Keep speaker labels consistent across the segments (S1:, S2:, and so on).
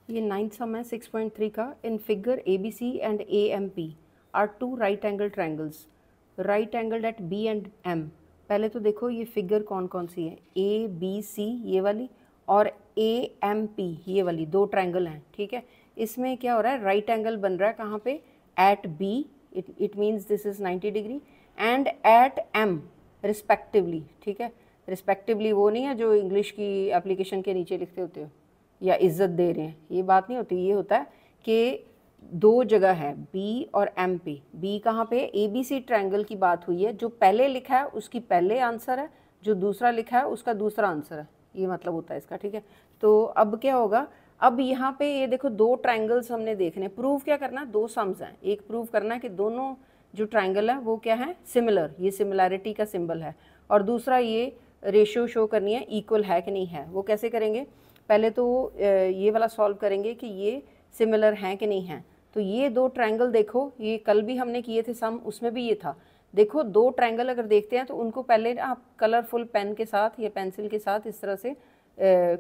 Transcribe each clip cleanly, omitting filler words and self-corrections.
S1: ये 9th सम है 6.3 का। In figure ABC and AMP are two right angle triangles right angle at B and M। पहले तो देखो ये फिगर कौन कौन सी है, ABC ये वाली और AMP ये वाली, दो ट्रायंगल हैं, ठीक है। इसमें क्या हो रहा है, राइट एंगल बन रहा है कहाँ पे, at B, it means this is 90 degree, and at M respectively, ठीक है। रिस्पेक्टिवली वो नहीं है जो इंग्लिश की एप्लीकेशन के नीचे लिखते होते हो या इज्जत दे रहे हैं, ये बात नहीं होती। ये होता है कि दो जगह है बी और एम पे। बी कहाँ पे, ABC ट्रायंगल की बात हुई है, जो पहले लिखा है उसकी पहले आंसर है, जो दूसरा लिखा है उसका दूसरा आंसर है, ये मतलब होता है इसका, ठीक है। तो अब क्या होगा, अब यहाँ पे ये देखो दो ट्रायंगल्स हमने देखने, प्रूव क्या करना है, दो सम्स हैं, एक प्रूव करना है कि दोनों जो ट्रायंगल है वो क्या है, सिमिलर, ये सिमिलैरिटी का सिंबल है, और दूसरा ये रेशियो शो करनी है इक्वल है कि नहीं है। वो कैसे करेंगे, पहले तो ये वाला सॉल्व करेंगे कि ये सिमिलर हैं कि नहीं हैं। तो ये दो ट्रायंगल देखो, ये कल भी हमने किए थे सम, उसमें भी ये था। देखो दो ट्रायंगल अगर देखते हैं तो उनको पहले ना आप कलरफुल पेन के साथ या पेंसिल के साथ इस तरह से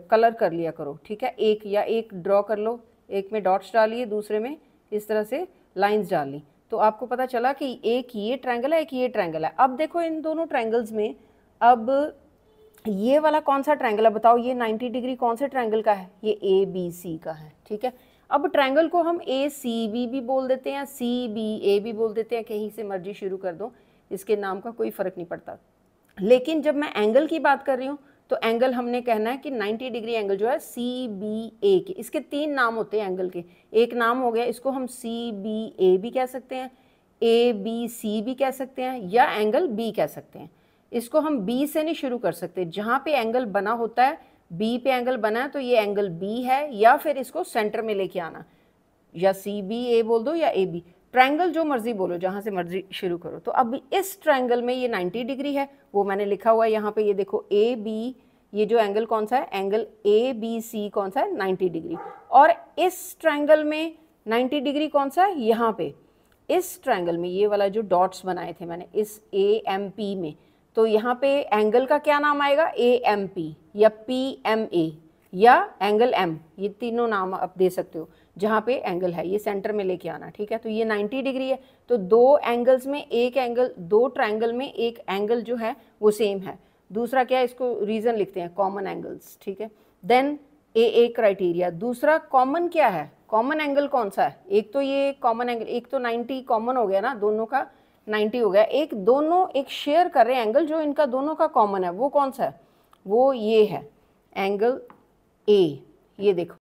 S1: कलर कर लिया करो, ठीक है। एक ड्रॉ कर लो, एक में डॉट्स डालिए, दूसरे में इस तरह से लाइंस डाल ली, तो आपको पता चला कि एक ये ट्रायंगल है, एक ये ट्रायंगल है। अब देखो इन दोनों ट्रायंगल्स में, अब ये वाला कौन सा ट्रायंगल है बताओ, ये 90 डिग्री कौन से ट्रायंगल का है, ये ABC का है, ठीक है। अब ट्रायंगल को हम ACB भी बोल देते हैं, CBA भी बोल देते हैं, कहीं से मर्जी शुरू कर दो, इसके नाम का कोई फ़र्क नहीं पड़ता। लेकिन जब मैं एंगल की बात कर रही हूँ तो एंगल हमने कहना है कि 90 डिग्री एंगल जो है CBA के, इसके तीन नाम होते हैं एंगल के। एक नाम हो गया, इसको हम CBA भी कह सकते हैं, ABC भी कह सकते हैं, या एंगल B कह सकते हैं। इसको हम B से नहीं शुरू कर सकते, जहाँ पे एंगल बना होता है, B पे एंगल बना है तो ये एंगल B है, या फिर इसको सेंटर में लेके आना, या CBA बोल दो या AB, ट्रायंगल जो मर्जी बोलो, जहाँ से मर्जी शुरू करो। तो अब इस ट्रायंगल में ये 90 डिग्री है, वो मैंने लिखा हुआ है यहाँ पे, ये देखो AB, ये जो एंगल कौन सा है, एंगल ABC कौन सा है, 90 डिग्री। और इस ट्रायंगल में 90 डिग्री कौन सा है, यहाँ पे इस ट्रायंगल में, ये वाला जो डॉट्स बनाए थे मैंने इस AMP में, तो यहाँ पे एंगल का क्या नाम आएगा, AMP या PMA या एंगल M, ये तीनों नाम आप दे सकते हो। जहाँ पे एंगल है ये सेंटर में लेके आना, ठीक है। तो ये 90 डिग्री है, तो दो एंगल्स में एक एंगल, दो ट्रायंगल में एक एंगल जो है वो सेम है। दूसरा क्या है, इसको रीजन लिखते हैं, कॉमन एंगल्स, ठीक है। देन AA क्राइटेरिया, दूसरा कॉमन क्या है, कॉमन एंगल कौन सा है, एक तो ये कॉमन एंगल, एक तो 90 कॉमन हो गया ना, दोनों का 90 हो गया, एक दोनों एक शेयर कर रहे हैं एंगल जो इनका दोनों का कॉमन है, वो कौन सा है, वो ये है एंगल A, ये देखो